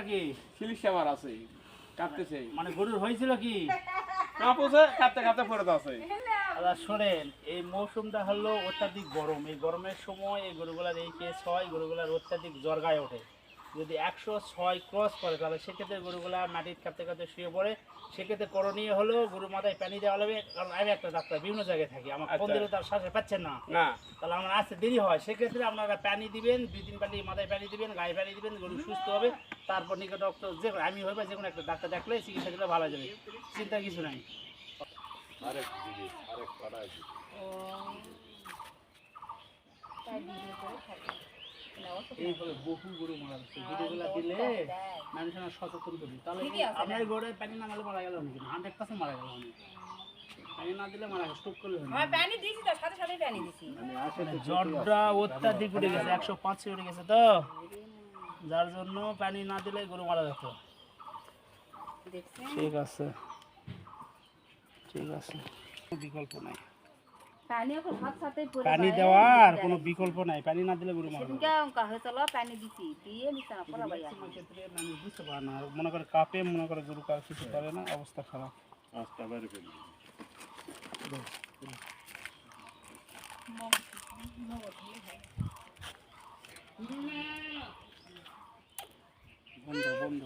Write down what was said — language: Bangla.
কি শিলিশা মার আছে কাঁপতেছে মানে গরুর হয়েছিল কি? কাঁপছে কাঁপতে কাঁপতে পড়ে আছে। আচ্ছা শোনেন, এই মৌসুমটা হলো অত্যাধিক গরম। এই গরমের সময় এই গরুগুলার এই কেস হয়, গরুগুলার অত্যাধিক জ্বর গায়ে ওঠে। যদি 106 ক্রস করে তাহলে সেক্ষেত্রে গরুগুলা মাটির কাঁপতে কাঁপতে শুয়ে পড়ে। সেক্ষেত্রে করণীয় হলো গরুর মাথায় পানি দেওয়া লাগবে। কারণ আমি একটা ডাক্তার, বিভিন্ন জায়গায় থাকি, আমার ফোন দিলে তার শ্বাসে পাচ্ছেন না, না তাহলে আমার আসতে দেরি হয়। সেক্ষেত্রে আপনারা পানি দিবেন, 2-3 বালতি মাথায় পানি দিবেন, গায়ে পানি দিবেন, গরু সুস্থ হবে। তারপর নিকট ডক্টর যে আমি হইবা যে কোনো একটা ডাক্তার দেখলে চিকিৎসা দিলে ভালো হয়ে যাবে, চিন্তা কিছু নাই। এইভাবে বহু গরু মারা যাচ্ছে, ভিডিওগুলো দিলে মানুষের সচেতন করবি। তাহলে আপনার গরুর পানি না মারলে মারা গেল অনেক, 100% মারা গেল অনেক। পানি না দিলে মারা গেল, স্ট্রোক করলে পানি দিছি তো, সাথে সাথে পানি দিছি। জ্বরটা অত্যাধিক উঠে গেছে, 105 উঠে গেছে তো, যার জন্য পানি না দিলে গরু মারা যেত। ঠিক আছে ঠিক আছে, বিকল্প নাই। পানি এখন হাত সাথে পড়ে পানি দেওয়ার কোনো বিকল্প নাই, পানি না দিলে গরু মারা যাবে। সেদিনকে অঙ্কা হয়েছিল, পানি দিছি, দিয়ে নিছে না পড়া ভাইয়া। ক্ষেত্রে মানুষ বুঝতে পারে না, মনে করে কাপে, মনে করে গরু কাজ কিছু করে না, অবস্থা খারাপ। বন্ধ বন্ধ